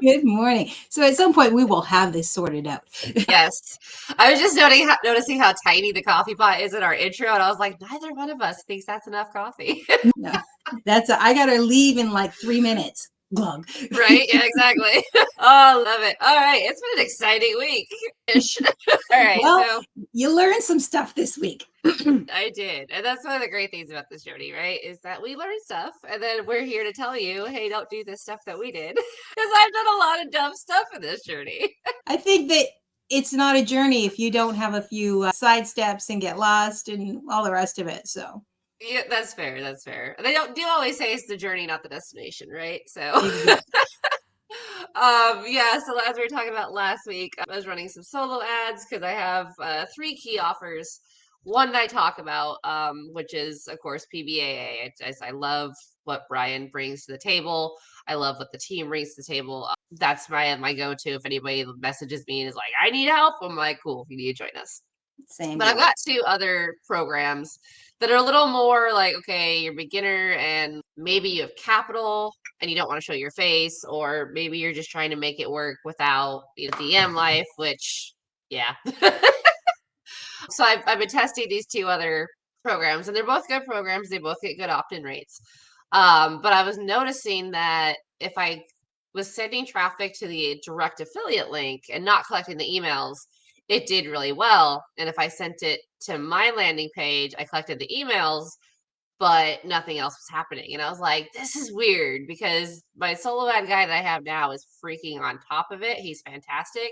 Good morning. So at some point we will have this sorted out. Yes. I was just noticing how tiny the coffee pot is in our intro, and I was like, neither one of us thinks that's enough coffee. No, I gotta leave in like 3 minutes. Glug. Right? Yeah, exactly. Oh, love it. All right. It's been an exciting week. Ish. All right. Well, So you learned some stuff this week. I did. And that's one of the great things about this journey, right? Is that we learn stuff and then we're here to tell you, hey, don't do this stuff that we did. Because I've done a lot of dumb stuff in this journey. I think that it's not a journey if you don't have a few side steps and get lost and all the rest of it. So Yeah, that's fair. That's fair. They don't do always say it's the journey, not the destination, right? So exactly. yeah, so as we were talking about last week, I was running some solo ads because I have three key offers. One that I talk about, which is of course PBAA. I love what Brian brings to the table. I love what the team brings to the table. That's my go-to. If anybody messages me and is like, "I need help," I'm like, "Cool, you need to join us." Same But I've here. got two other programs that are a little more like, okay, you're beginner and maybe you have capital and you don't want to show your face, or maybe you're just trying to make it work without DM life, which, yeah. So I've been testing these two other programs, and they're both good programs. They both get good opt-in rates. But I was noticing that if I was sending traffic to the direct affiliate link and not collecting the emails, it did really well. And if I sent it to my landing page, I collected the emails, but nothing else was happening. And I was like, this is weird because my solo ad guy that I have now is freaking on top of it. He's fantastic.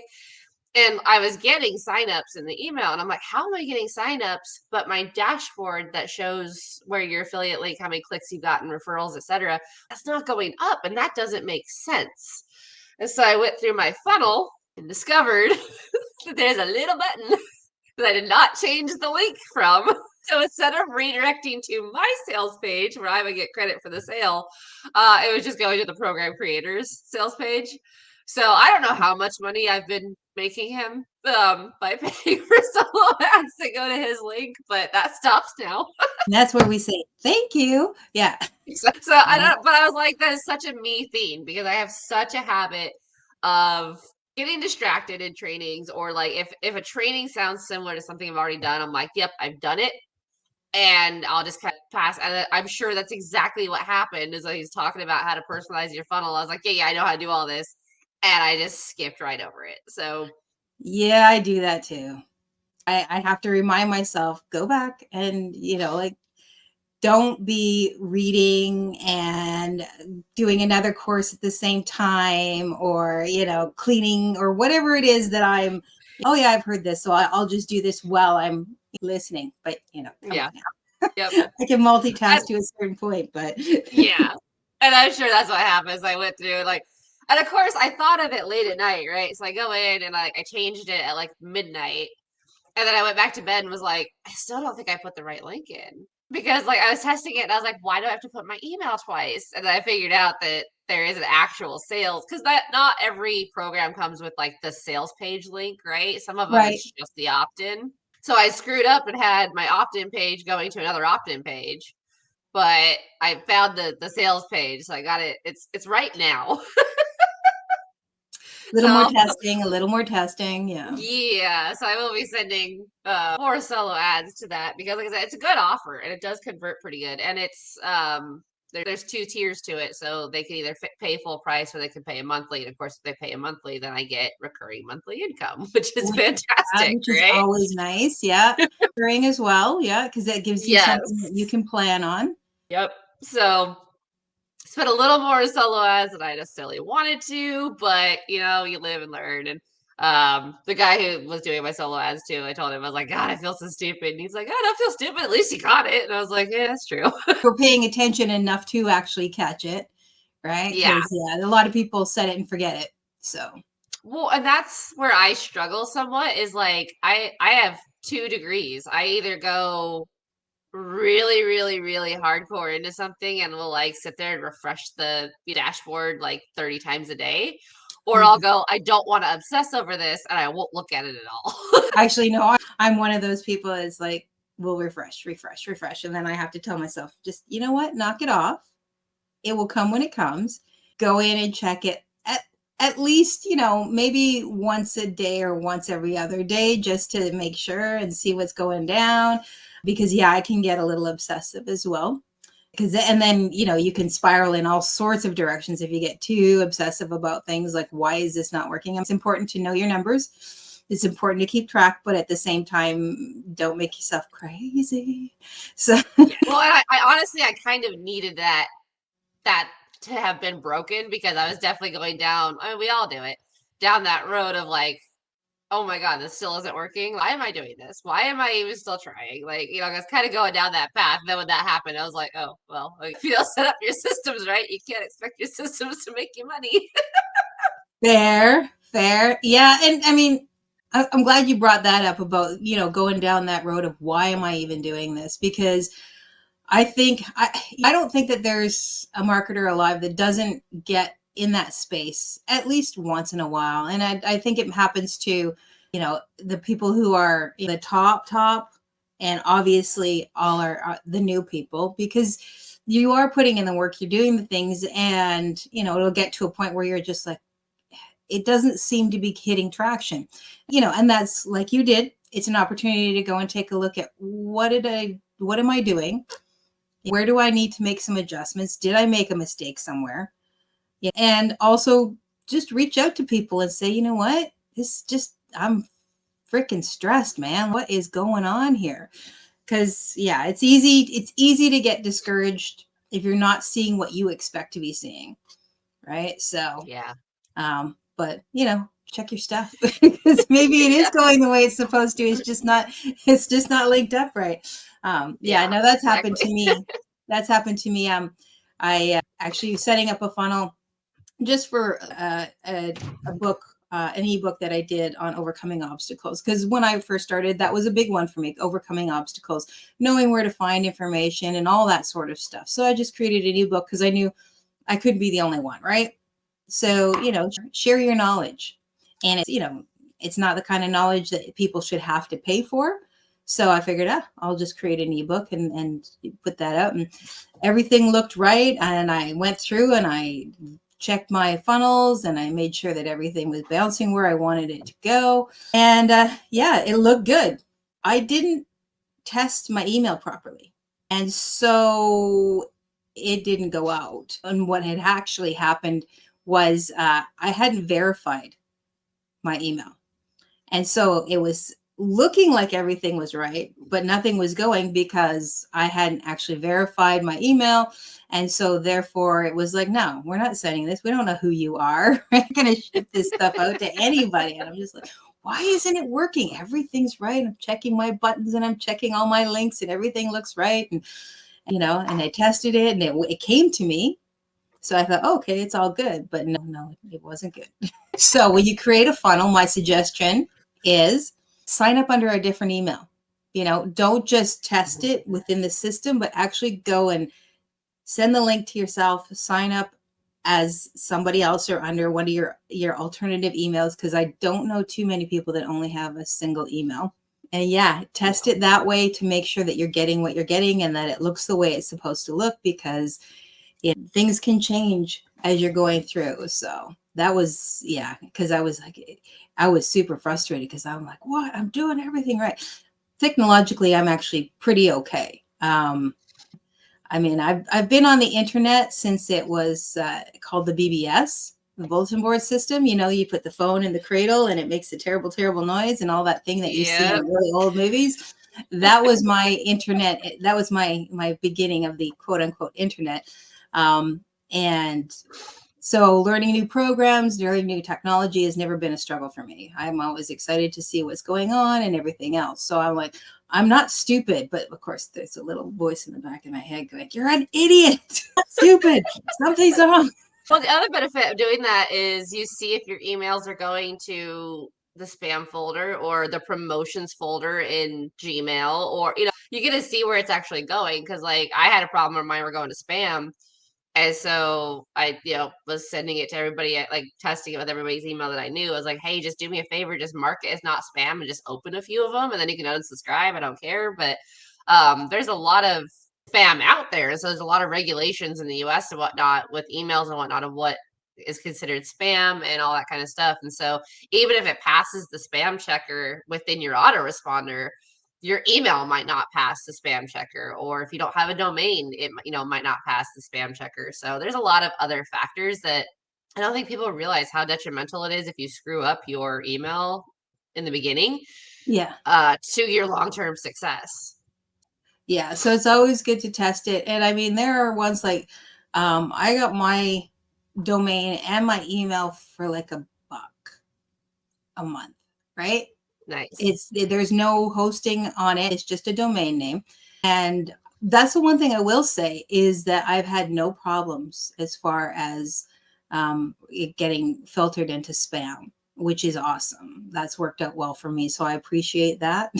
And I was getting signups in the email, and I'm like, how am I getting signups? But my dashboard that shows where your affiliate link, how many clicks you've gotten, referrals, etc., that's not going up, and that doesn't make sense. And so I went through my funnel and discovered that there's a little button that I did not change the link from. So instead of redirecting to my sales page where I would get credit for the sale, it was just going to the program creators sales page. So I don't know how much money I've been making him by paying for solo ads to go to his link, but that stops now. And that's where we say thank you. Yeah. So I don't, but I was like, that is such a me thing because I have such a habit of getting distracted in trainings, or like if a training sounds similar to something I've already done, I'm like, yep, I've done it. And I'll just kind of pass. And I'm sure that's exactly what happened is he's talking about how to personalize your funnel. I was like, yeah, I know how to do all this. And I just skipped right over it. So Yeah, I do that too. I have to remind myself, go back and, like, don't be reading and doing another course at the same time, or, cleaning or whatever it is that oh yeah, I've heard this. So I'll just do this while I'm listening. But, come yeah, on now. yep. I can multitask And, to a certain point, but yeah. And I'm sure that's what happens. I went through like, and of course I thought of it late at night, right? So I go in and I changed it at like midnight. And then I went back to bed and was like, I still don't think I put the right link in. Because like I was testing it and I was like, why do I have to put my email twice? And then I figured out that there is an actual sales, because that not every program comes with like the sales page link, right? Some of them right. it's just the opt-in. So I screwed up and had my opt-in page going to another opt-in page. But I found the sales page, so I got it. It's right now. A little more So testing, a little more testing. Yeah. yeah, so I will be sending more solo ads to that because, like I said, it's a good offer and it does convert pretty good. And it's there's two tiers to it, so they can either pay full price or they can pay a monthly. And of course, if they pay a monthly, then I get recurring monthly income, which is fantastic, Which is right? always nice. Yeah. Ring as well. Yeah. Because that gives you something that you Yes. can plan on. Yep. So spent a little more solo ads than I necessarily wanted to, but you live and learn. And the guy who was doing my solo ads too, I told him, I was like, God, I feel so stupid. And he's like, oh, don't feel stupid. At least you got it. And I was like, yeah, that's true. We're paying attention enough to actually catch it. Right. Yeah. Because, yeah, a lot of people set it and forget it. So, Well, and that's where I struggle somewhat is like I have 2 degrees. I either go really, really, really hardcore into something and will like sit there and refresh the dashboard like 30 times a day. Or I'll mhm. go, I don't want to obsess over this and I won't look at it at all. Actually, no, I'm one of those people is like, we'll refresh, refresh, refresh. And then I have to tell myself, just, you know what, knock it off. It will come when it comes. Go in and check it at least, maybe once a day or once every other day, just to make sure and see what's going down. Because, yeah, I can get a little obsessive as well. And then, you can spiral in all sorts of directions if you get too obsessive about things like, why is this not working? It's important to know your numbers. It's important to keep track, but at the same time, don't make yourself crazy. So, Yeah. Well, I honestly, I kind of needed that to have been broken because I was definitely going down. I mean, we all do it, down that road of like, oh my God, this still isn't working. Why am I doing this? Why am I even still trying? Like, I was kind of going down that path. Then when that happened, I was like, oh, well, like, if you don't set up your systems right, you can't expect your systems to make you money. fair, fair. Yeah. And I mean, I'm glad you brought that up about, going down that road of why am I even doing this? Because I don't think that there's a marketer alive that doesn't get in that space at least once in a while. And I think it happens to, the people who are the top, and obviously all are the new people, because you are putting in the work, you're doing the things, and, it'll get to a point where you're just like, it doesn't seem to be hitting traction, and that's like you did. It's an opportunity to go and take a look at what am I doing? Where do I need to make some adjustments? Did I make a mistake somewhere? Yeah. And also just reach out to people and say, you know what? I'm freaking stressed, man. What is going on here? Because, yeah, it's easy to get discouraged if you're not seeing what you expect to be seeing. Right. So, Yeah. but, check your stuff because maybe it is Yeah. going the way it's supposed to. It's just not linked up right. Yeah, Yeah. no, that's happened to Exactly. me. That's happened to me. I actually setting up a funnel just for a book, an ebook that I did on overcoming obstacles. Because when I first started, that was a big one for me, overcoming obstacles, knowing where to find information and all that sort of stuff. So I just created an ebook because I knew I couldn't be the only one, right? So, share your knowledge. And it's not the kind of knowledge that people should have to pay for. So I figured, I'll just create an ebook and put that out. And everything looked right. And I went through and I checked my funnels and I made sure that everything was bouncing where I wanted it to go. And yeah, it looked good. I didn't test my email properly. And so it didn't go out. And what had actually happened was I hadn't verified my email. And so it was looking like everything was right, but nothing was going because I hadn't actually verified my email. And so therefore it was like, no, we're not sending this. We don't know who you are. We're not going to ship this stuff out to anybody. And I'm just like, why isn't it working? Everything's right. I'm checking my buttons and I'm checking all my links and everything looks right. And, and I tested it and it came to me. So I thought, oh, okay, it's all good. But no, it wasn't good. So when you create a funnel, my suggestion is sign up under a different email. Don't just test it within the system, but actually go and send the link to yourself, sign up as somebody else or under one of your alternative emails, because I don't know too many people that only have a single email. And yeah, test it that way to make sure that you're getting what you're getting and that it looks the way it's supposed to look, because things can change as you're going through. So that was, yeah, because I was super frustrated because I'm like, what? I'm doing everything right. Technologically, I'm actually pretty okay. I mean, I've been on the internet since it was called the BBS, the bulletin board system. You put the phone in the cradle and it makes a terrible, terrible noise and all that thing that you see in Yep. really old movies. That was my internet. That was my beginning of the quote unquote internet. And so learning new programs, learning new technology has never been a struggle for me. I'm always excited to see what's going on and everything else. So I'm like, I'm not stupid, but of course there's a little voice in the back of my head going, you're an idiot, stupid, something's wrong. Well, the other benefit of doing that is you see if your emails are going to the spam folder or the promotions folder in Gmail, or you get to see where it's actually going. Because like I had a problem where mine were going to spam, and so I was sending it to everybody, like testing it with everybody's email that I knew. I was like, hey, just do me a favor, just mark it as not spam and just open a few of them, and then you can unsubscribe. I don't care, but there's a lot of spam out there. So there's a lot of regulations in the US and whatnot with emails and whatnot of what is considered spam and all that kind of stuff. And so even if it passes the spam checker within your autoresponder, your email might not pass the spam checker, or if you don't have a domain, it might not pass the spam checker. So there's a lot of other factors that I don't think people realize how detrimental it is if you screw up your email in the beginning Yeah. to your long-term success. Yeah. So it's always good to test it. And I mean, there are ones like I got my domain and my email for like $1 a month, right? Nice. There's no hosting on it. It's just a domain name. And that's the one thing I will say is that I've had no problems as far as it getting filtered into spam, which is awesome. That's worked out well for me. So I appreciate that.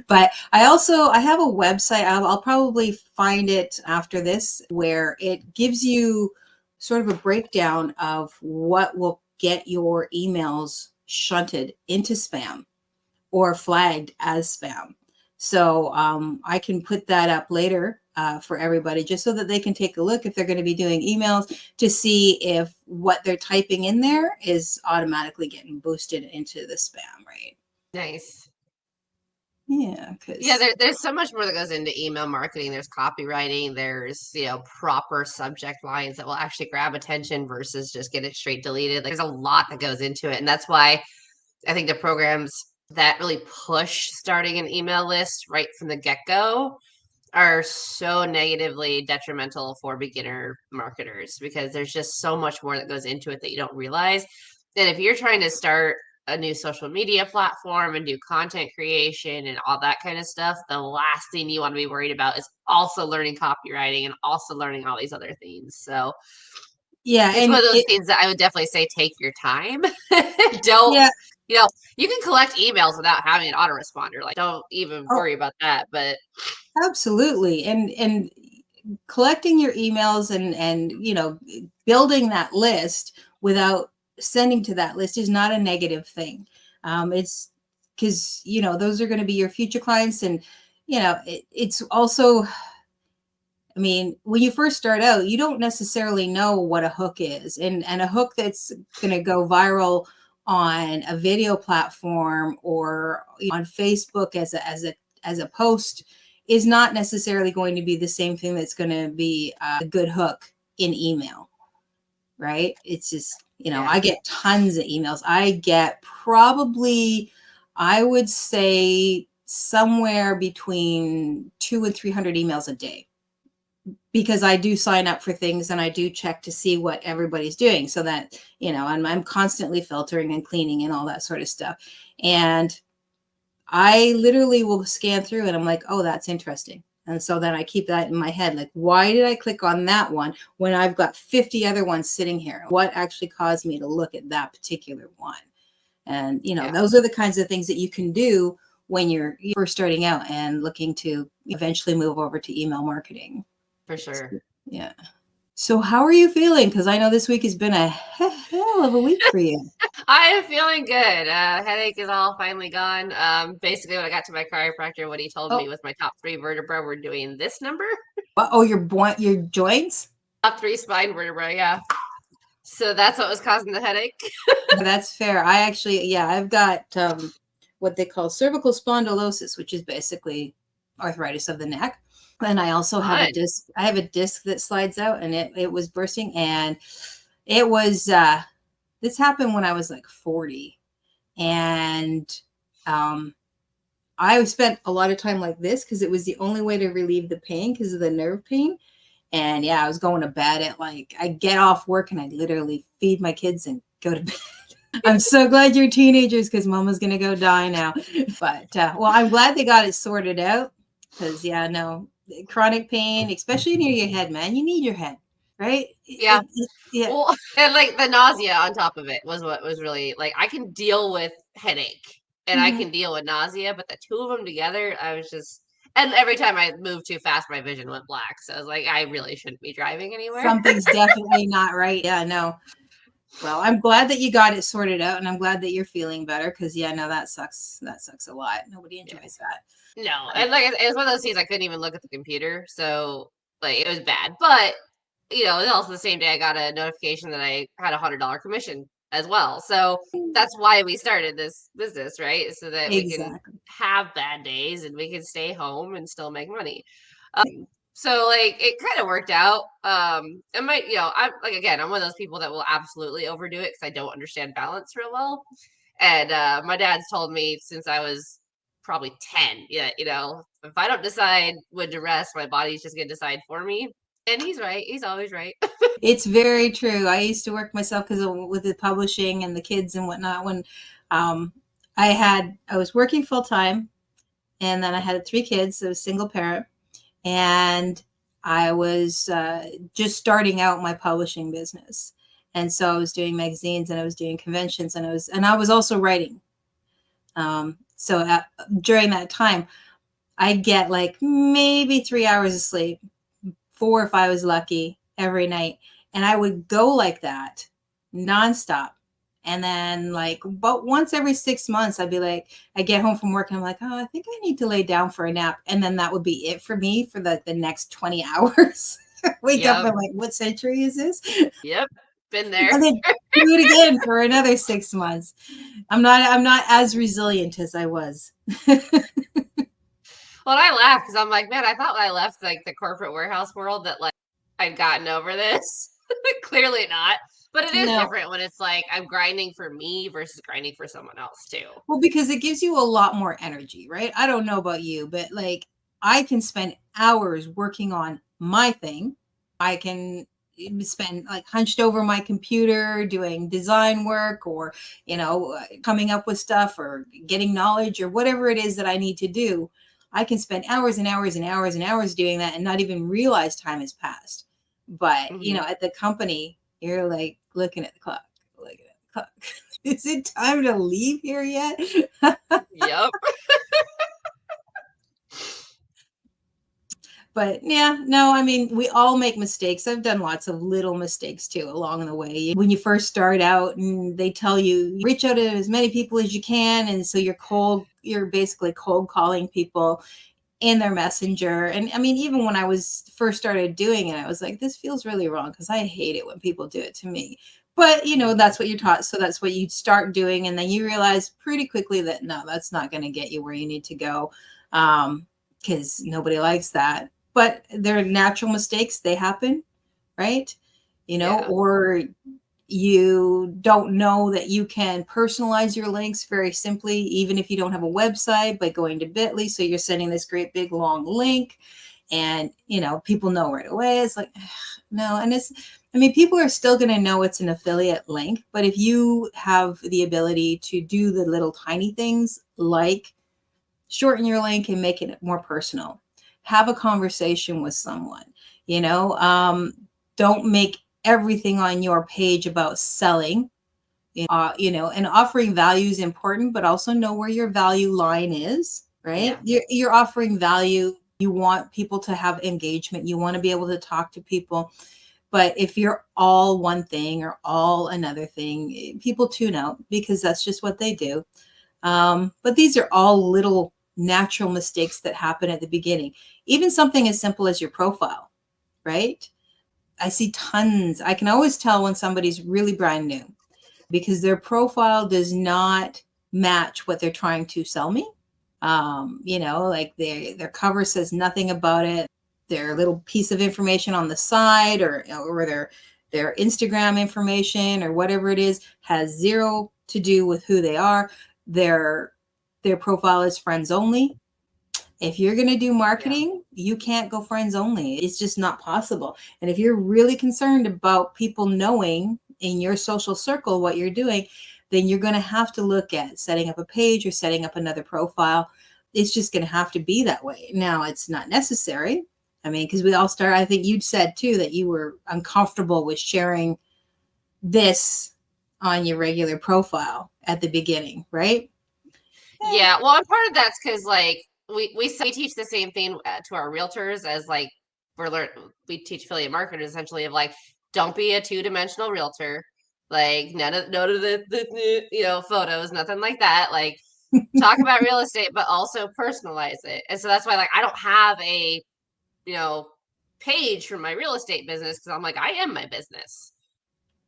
But I have a website. I'll probably find it after this where it gives you sort of a breakdown of what will get your emails shunted into spam or flagged as spam. So I can put that up later for everybody just so that they can take a look if they're going to be doing emails to see if what they're typing in there is automatically getting boosted into the spam, right? Nice. Yeah, Yeah, because there's so much more that goes into email marketing. There's copywriting, there's, proper subject lines that will actually grab attention versus just get it straight deleted. Like, there's a lot that goes into it. And that's why I think the programs that really push starting an email list right from the get-go are so negatively detrimental for beginner marketers, because there's just so much more that goes into it that you don't realize. And if you're trying to start a new social media platform and do content creation and all that kind of stuff, the last thing you want to be worried about is also learning copywriting and also learning all these other things. So yeah, it's one and of those things that I would definitely say take your time. Don't, yeah, you can collect emails without having an autoresponder. Like, don't even oh, worry about that. But absolutely. And collecting your emails and building that list without sending to that list is not a negative thing. It's because those are going to be your future clients, and it's also, I mean, when you first start out, you don't necessarily know what a hook is, and a hook that's going to go viral on a video platform or on Facebook as a post is not necessarily going to be the same thing that's going to be a good hook in email, right? It's just, yeah, I get tons of emails. I get probably, I would say somewhere between 200 and 300 emails a day, because I do sign up for things and I do check to see what everybody's doing, so that, I'm constantly filtering and cleaning and all that sort of stuff. And I literally will scan through and I'm like, oh, that's interesting. And so then I keep that in my head. Like, why did I click on that one when I've got 50 other ones sitting here? What actually caused me to look at that particular one? And, yeah, those are the kinds of things that you can do when you're first starting out and looking to eventually move over to email marketing. for sure. Yeah. So how are you feeling? Because I know this week has been a hell of a week for you. I am feeling good. Headache is all finally gone. Basically, when I got to my chiropractor, what he told me Oh, was my top 3 vertebra were doing this number. oh, your joints? Top 3 spine vertebra, yeah. So that's what was causing the headache. That's fair. I actually, yeah, I've got what they call cervical spondylosis, which is basically arthritis of the neck. And I also have a Fun. disc. I have a disc that slides out, and it was bursting, and it was this happened when I was like 40, and um, I spent a lot of time like this because it was the only way to relieve the pain because of the nerve pain. And yeah, I was going to bed at like, I get off work and I literally feed my kids and go to bed. I'm so glad you're teenagers because mama's going to go die now. But well, I'm glad they got it sorted out because, yeah, no, chronic pain, especially near your head, man. You need your head, right? Yeah. Yeah. Well, and like the nausea on top of it was what was really like, I can deal with headache and I Mhm. can deal with nausea, but the two of them together, I was just, and every time I moved too fast, my vision went black. So I was like, I really shouldn't be driving anywhere. Something's definitely not right. Yeah, no. Well, I'm glad that you got it sorted out, and I'm glad that you're feeling better because, yeah, no, that sucks. That sucks a lot. Nobody Yeah. enjoys that. No, and like it was one of those things I couldn't even look at the computer, so like it was bad. But also the same day I got a notification that I had $100 commission as well. So that's why we started this business, right? So that we can Exactly. have bad days and we can stay home and still make money. So like it kind of worked out. And I'm like, again, I'm one of those people that will absolutely overdo it because I don't understand balance real well. And my dad's told me since I was probably 10, yeah, if I don't decide when to rest, my body's just gonna decide for me. And he's right. He's always right. It's very true. I used to work myself because with the publishing and the kids and whatnot. When um, I was working full time, and then I had 3 kids. So I was a single parent, and I was just starting out my publishing business. And so I was doing magazines, and I was doing conventions, and I was also writing. During that time, I'd get like maybe 3 hours of sleep, 4 if I was lucky, every night. And I would go like that nonstop. And then, like, but once every 6 months, I'd be like, I get home from work and I'm like, oh, I think I need to lay down for a nap. And then that would be it for me for the next 20 hours. Wake up Yep. and like, what century is this? Yep. Been there. And then do it again for another 6 months. I'm not as resilient as I was. Well, I laugh because I'm like, man, I thought when I left like the corporate warehouse world that like I'd gotten over this. Clearly not. But it is No. different when it's like I'm grinding for me versus grinding for someone else too. Well, because it gives you a lot more energy, right? I don't know about you, but like I can spend hours working on my thing. I can spend like hunched over my computer doing design work or, coming up with stuff or getting knowledge or whatever it is that I need to do. I can spend hours and hours and hours and hours doing that and not even realize time has passed. But, Hmm. at the company, you're like looking at the clock, looking at the clock. Is it time to leave here yet? Yep. But yeah, no, I mean, we all make mistakes. I've done lots of little mistakes too along the way. When you first start out and they tell you reach out to as many people as you can. And so you're basically cold calling people in their messenger. And I mean, even when I was first started doing it, I was like, this feels really wrong because I hate it when people do it to me. But that's what you're taught. So that's what you start doing. And then you realize pretty quickly that no, that's not going to get you where you need to go. Because nobody likes that. But they're natural mistakes, they happen, right? Yeah. Or you don't know that you can personalize your links very simply, even if you don't have a website, by going to Bitly. So you're sending this great big long link, and people know right away. It's like, no, and people are still going to know it's an affiliate link, but if you have the ability to do the little tiny things like shorten your link and make it more personal, have a conversation with someone, you know, um, don't make everything on your page about selling, and offering value is important, but also know where your value line is, right? Yeah. You're offering value. You want people to have engagement. You want to be able to talk to people. But if you're all one thing or all another thing, people tune out because that's just what they do. But these are all little natural mistakes that happen at the beginning. Even something as simple as your profile, right? I see tons. I can always tell when somebody's really brand new because their profile does not match what they're trying to sell me. Like their cover says nothing about it. Their little piece of information on the side or their Instagram information or whatever it is has zero to do with who they are. Their their profile is friends only. If you're going to do Yeah. marketing, you can't go friends only. It's just not possible. And if you're really concerned about people knowing in your social circle what you're doing, then you're going to have to look at setting up a page or setting up another profile. It's just going to have to be that way. Now, it's not necessary. I mean, because we all start, I think you'd said too that you were uncomfortable with sharing this on your regular profile at the beginning, right? Eh, Yeah. Well, and part of that's because like we teach the same thing to our realtors as like we teach affiliate marketers essentially of like don't be a two-dimensional realtor. Like none of the photos, nothing like that. Like talk about real estate, but also personalize it. And so that's why like I don't have a you know page for my real estate business because I'm like, I am my business.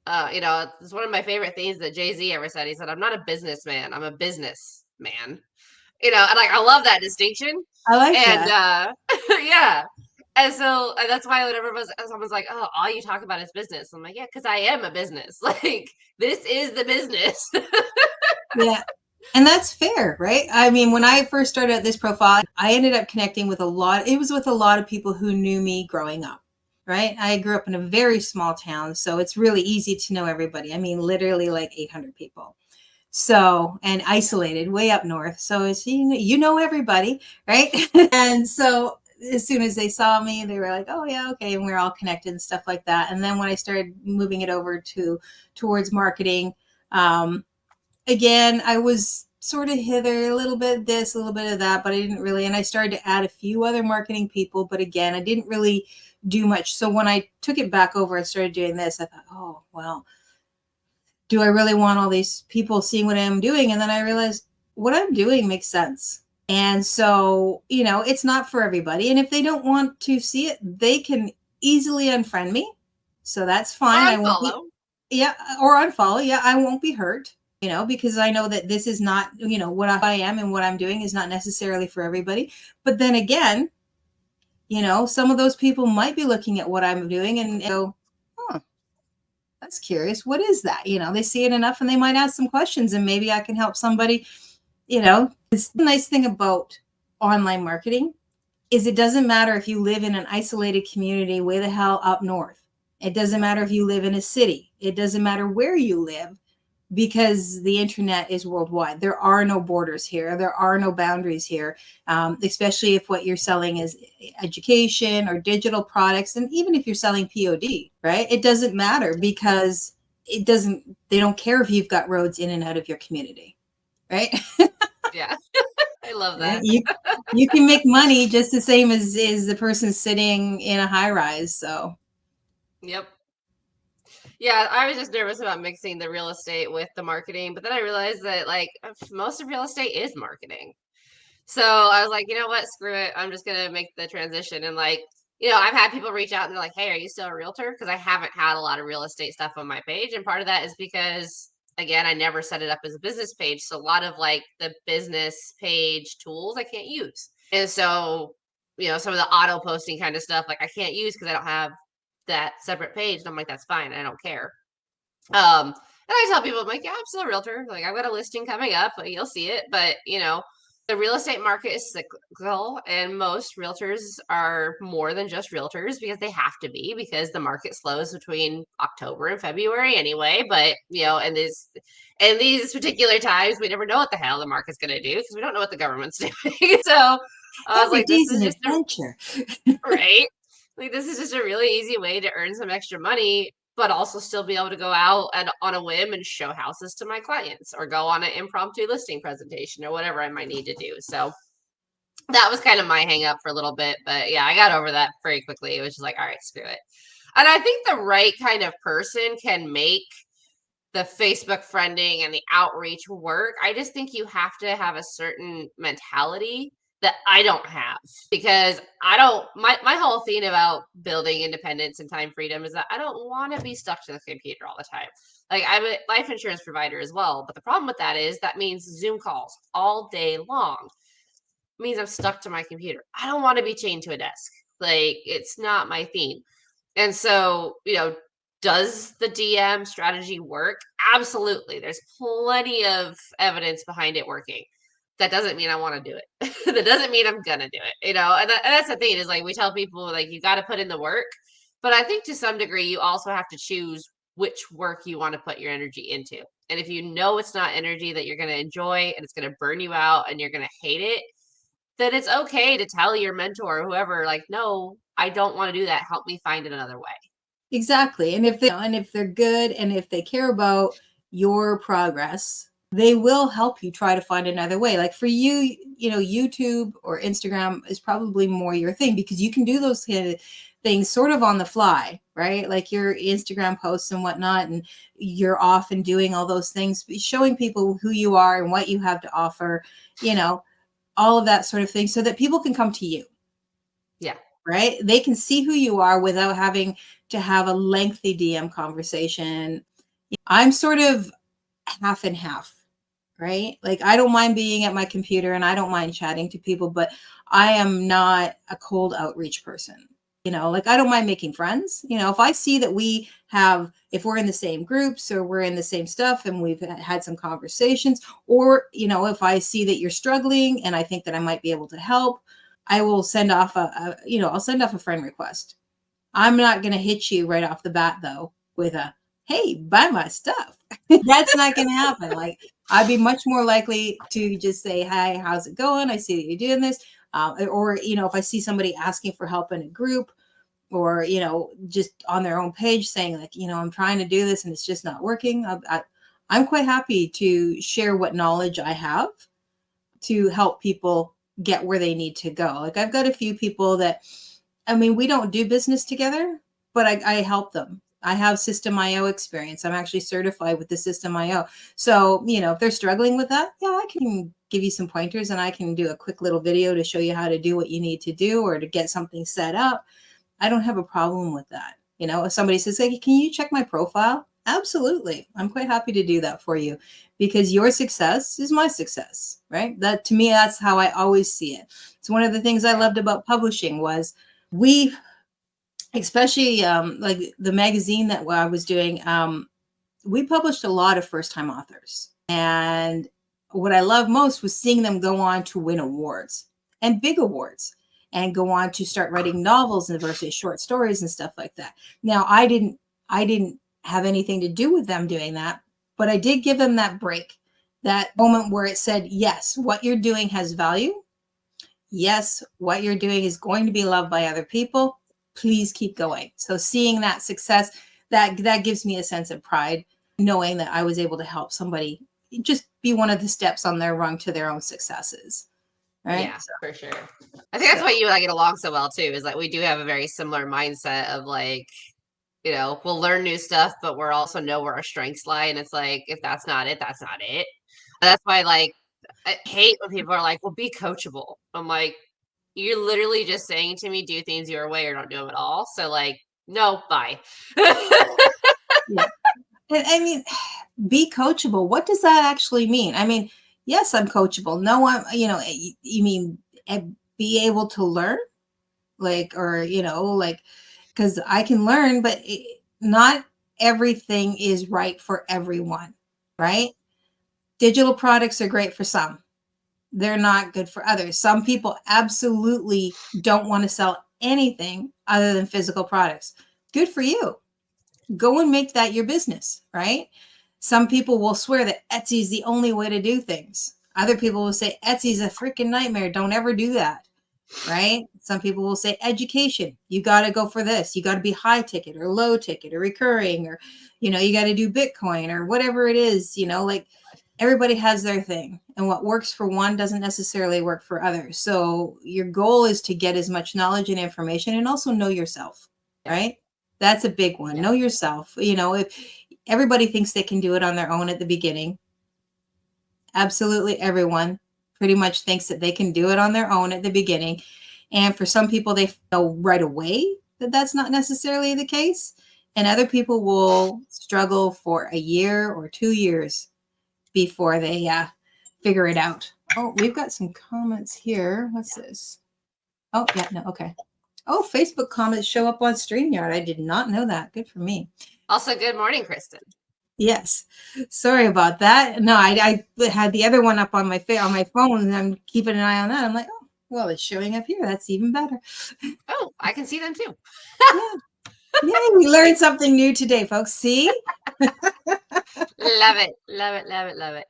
It's one of my favorite things that Jay-Z ever said. He said, I'm not a businessman, I'm a business man. And like I love that distinction. I like And that. yeah. And that's why whenever someone's like, oh, all you talk about is business. I'm like, yeah, because I am a business. Like this is the business. Yeah. And that's fair, right? I mean, when I first started at this profile, I ended up connecting with it was with a lot of people who knew me growing up, right? I grew up in a very small town, so it's really easy to know everybody. I mean, literally like 800 people. So, and isolated way up north. So it's, you know everybody, right? And so as soon as they saw me, they were like, oh yeah, okay. And we're all connected and stuff like that. And then when I started moving it over towards marketing, again, I was sort of hither, a little bit of this, a little bit of that, but I didn't really. And I started to add a few other marketing people, but again, I didn't really do much. So when I took it back over and started doing this, I thought, oh, well, do I really want all these people seeing what I'm doing? And then I realized what I'm doing makes sense. And so, it's not for everybody. And if they don't want to see it, they can easily unfriend me. So that's Or fine. I won't be, unfollow. yeah, or unfollow. Yeah, I won't be hurt, because I know that this is not, what I am and what I'm doing is not necessarily for everybody. But then again, some of those people might be looking at what I'm doing and go, huh, that's curious. What is that? They see it enough and they might ask some questions and maybe I can help somebody. It's the nice thing about online marketing is it doesn't matter if you live in an isolated community way the hell up north. It doesn't matter if you live in a city. It doesn't matter where you live because the internet is worldwide. There are no borders here. There are no boundaries here, especially if what you're selling is education or digital products. And even if you're selling POD, right? It doesn't matter because they don't care if you've got roads in and out of your community, right? Yeah. I love Right? that. You can make money just the same as is the person sitting in a high rise. So Yep. Yeah, I was just nervous about mixing the real estate with the marketing, but then I realized that like most of real estate is marketing. So I was like, you know what? Screw it. I'm just gonna make the transition. And like, I've had people reach out and they're like, "Hey, are you still a realtor?" Because I haven't had a lot of real estate stuff on my page, and part of that is because again, I never set it up as a business page. So a lot of like the business page tools I can't use, and so some of the auto posting kind of stuff like I can't use because I don't have that separate page. And I'm like, that's fine. I don't care. And I tell people, I'm like, yeah, I'm still a realtor. Like, I've got a listing coming up, you'll see it. But, the real estate market is cyclical, and most realtors are more than just realtors because they have to be because the market slows between October and February anyway. But, in these particular times, we never know what the hell the market's going to do because we don't know what the government's doing. So I was every like, this day's is an just a adventure. right. Like this is just a really easy way to earn some extra money, but also still be able to go out and on a whim and show houses to my clients or go on an impromptu listing presentation or whatever I might need to do. So that was kind of my hang up for a little bit. But yeah, I got over that very quickly. It was just like, all right, screw it. And I think the right kind of person can make the Facebook friending and the outreach work. I just think you have to have a certain mentality that I don't have because I don't my whole thing about building independence and time freedom is that I don't want to be stuck to the computer all the time. Like I'm a life insurance provider as well, but the problem with that is that means Zoom calls all day long. It means I'm stuck to my computer. I don't want to be chained to a desk. Like it's not my theme. And so, does the DM strategy work? Absolutely. There's plenty of evidence behind it working. That doesn't mean I want to do it. That doesn't mean I'm gonna do it. And that's the thing is like we tell people like you got to put in the work, but I think to some degree you also have to choose which work you want to put your energy into. And if you know it's not energy that you're going to enjoy and it's going to burn you out and you're going to hate it, then it's okay to tell your mentor or whoever like, no, I don't want to do that. Help me find it another way. Exactly. And if they're good and if they care about your progress, they will help you try to find another way. Like for you, YouTube or Instagram is probably more your thing because you can do those kind of things sort of on the fly, right? Like your Instagram posts and whatnot, and you're off and doing all those things, showing people who you are and what you have to offer, all of that sort of thing so that people can come to you. Yeah. right? They can see who you are without having to have a lengthy DM conversation. I'm sort of half and half, right? Like I don't mind being at my computer and I don't mind chatting to people, but I am not a cold outreach person. Like I don't mind making friends. If I see that if we're in the same groups or we're in the same stuff and we've had some conversations, or, if I see that you're struggling and I think that I might be able to help, I will send off I'll send off a friend request. I'm not going to hit you right off the bat though with a, hey, buy my stuff. That's not going to happen. Like I'd be much more likely to just say, hi, how's it going? I see that you're doing this. Or, if I see somebody asking for help in a group or, just on their own page saying like, I'm trying to do this and it's just not working. I'm quite happy to share what knowledge I have to help people get where they need to go. Like I've got a few people that, we don't do business together, but I help them. I have System IO experience. I'm actually certified with the System IO. So, if they're struggling with that, yeah, I can give you some pointers and I can do a quick little video to show you how to do what you need to do or to get something set up. I don't have a problem with that. If somebody says, hey, can you check my profile? Absolutely. I'm quite happy to do that for you because your success is my success, right? That to me, that's how I always see it. It's one of the things I loved about publishing was we, especially like the magazine that I was doing, we published a lot of first time authors. And what I love most was seeing them go on to win awards and big awards and go on to start writing novels and versus short stories and stuff like that. Now, I didn't have anything to do with them doing that, but I did give them that break, that moment where it said, yes, what you're doing has value. Yes, what you're doing is going to be loved by other people. Please keep going. So seeing that success, that gives me a sense of pride, knowing that I was able to help somebody just be one of the steps on their rung to their own successes. Right. Yeah, for sure. I think that's So why you and I get along so well too, is like we do have a very similar mindset of like, we'll learn new stuff, but we're also know where our strengths lie. And it's like, if that's not it, that's not it. That's why, like, I hate when people are like, well, be coachable. I'm like, you're literally just saying to me, do things your way or don't do them at all. So, like, no, bye. yeah. And be coachable. What does that actually mean? Yes, I'm coachable. No, you mean be able to learn? Like, or, like, because I can learn, but not everything is right for everyone, right? Digital products are great for some. They're not good for others. Some people absolutely don't want to sell anything other than physical products. Good for you. Go and make that your business, right? Some people will swear that Etsy is the only way to do things. Other people will say Etsy's a freaking nightmare. Don't ever do that, right? Some people will say education. You got to go for this. You got to be high ticket or low ticket or recurring or, you got to do Bitcoin or whatever it is, like everybody has their thing. And what works for one doesn't necessarily work for others. So your goal is to get as much knowledge and information and also know yourself, right? That's a big one. Yeah. Know yourself. If everybody thinks they can do it on their own at the beginning, absolutely everyone pretty much thinks that they can do it on their own at the beginning. And for some people, they know right away that that's not necessarily the case. And other people will struggle for a year or 2 years before they figure it out. Oh, we've got some comments here. What's this? Oh, yeah, no, okay. Oh, Facebook comments show up on StreamYard. I did not know that. Good for me. Also, good morning, Kristen. Yes. Sorry about that. No, I had the other one up on my phone and I'm keeping an eye on that. I'm like, oh, well, it's showing up here. That's even better. Oh, I can see them too. Yeah. Yay, we learned something new today, folks. See? Love it. Love it. Love it. Love it.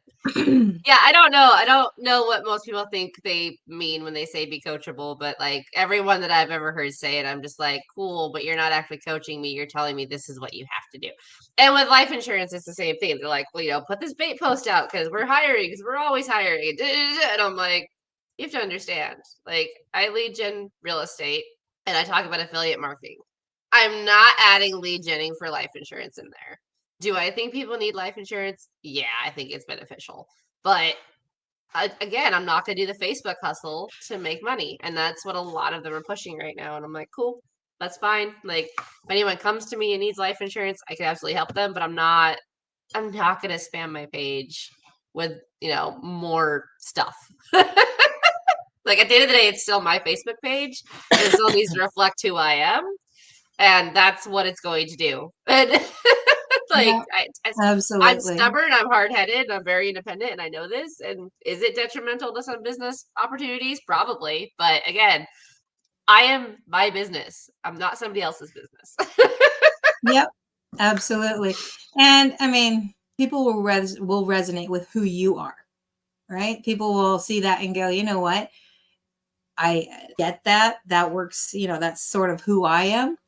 Yeah, I don't know. I don't know what most people think they mean when they say be coachable, but like everyone that I've ever heard say it, I'm just like, cool, but you're not actually coaching me. You're telling me this is what you have to do. And with life insurance, it's the same thing. They're like, well, put this bait post out because we're hiring, because we're always hiring. And I'm like, you have to understand. Like, I lead gen real estate and I talk about affiliate marketing. I'm not adding lead genning for life insurance in there. Do I think people need life insurance? Yeah, I think it's beneficial. But again, I'm not going to do the Facebook hustle to make money. And that's what a lot of them are pushing right now. And I'm like, cool, that's fine. Like, if anyone comes to me and needs life insurance, I can absolutely help them, but I'm not going to spam my page with, more stuff. Like, at the end of the day, it's still my Facebook page, and it still needs to reflect who I am, and that's what it's going to do. And like, Yeah, I'm absolutely. stubborn, I'm hard headed, I'm very independent, and I know this. And is it detrimental to some business opportunities? Probably. But again, I am my business. I'm not somebody else's business. Yep, absolutely. And I mean, people will resonate with who you are, right? People will see that and go, you know what? I get that. That works, that's sort of who I am,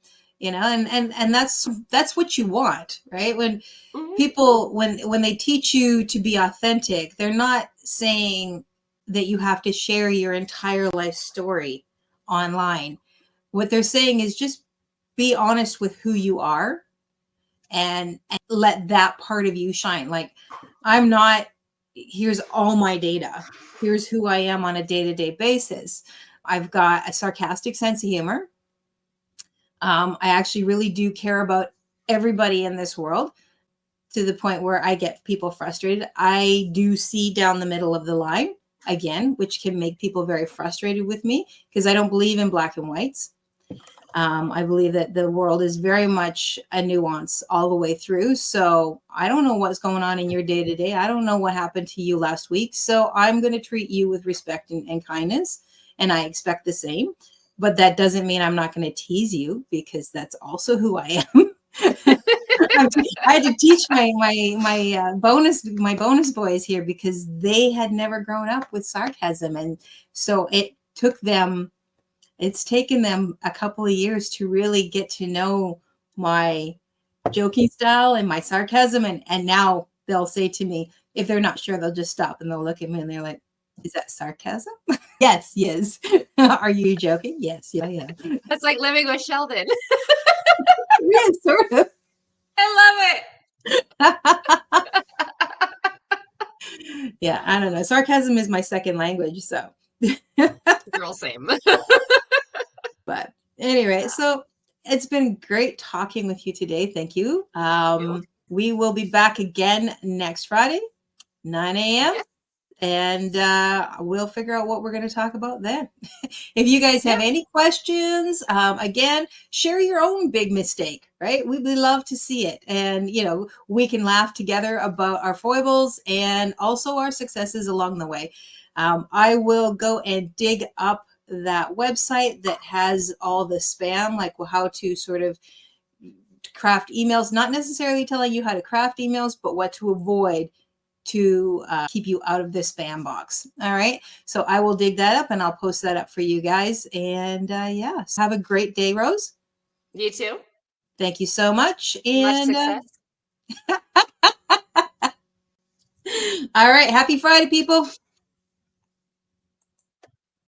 and that's what you want, right? When Mhm. people when they teach you to be authentic, they're not saying that you have to share your entire life story online. What they're saying is just be honest with who you are, and let that part of you shine. Like, I'm not, here's all my data. Here's who I am on a day-to-day basis. I've got a sarcastic sense of humor. I actually really do care about everybody in this world, to the point where I get people frustrated. I do see down the middle of the line again, which can make people very frustrated with me, because I don't believe in black and whites. I believe that the world is very much a nuance all the way through. So I don't know what's going on in your day to day. I don't know what happened to you last week. So I'm going to treat you with respect and kindness. And I expect the same. But that doesn't mean I'm not going to tease you, because that's also who I am. I had to teach my bonus boys here, because they had never grown up with sarcasm, and so it's taken them a couple of years to really get to know my joking style and my sarcasm. And now they'll say to me, if they're not sure, they'll just stop and they'll look at me and they're like, is that sarcasm? Yes, yes. Are you joking? Yes, yeah, yeah. That's like living with Sheldon. Yeah, sort of. I Yeah, I don't know. Sarcasm is my second language, so. love it. Girl, same. But anyway, so it's been great talking with you today. Thank you. We will be back again next Friday, 9 a.m. Yeah, And we'll figure out what we're going to talk about then. If you guys have yeah. any questions, again, share your own big mistake, right? We love to see it. And, we can laugh together about our foibles and also our successes along the way. I will go and dig up that website that has all the spam, like how to sort of craft emails, not necessarily telling you how to craft emails, but what to avoid to keep you out of the spam box. All right. So I will dig that up and I'll post that up for you guys. And yeah, so have a great day, Rose. You too. Thank you so much. Much And success. all right. Happy Friday, people.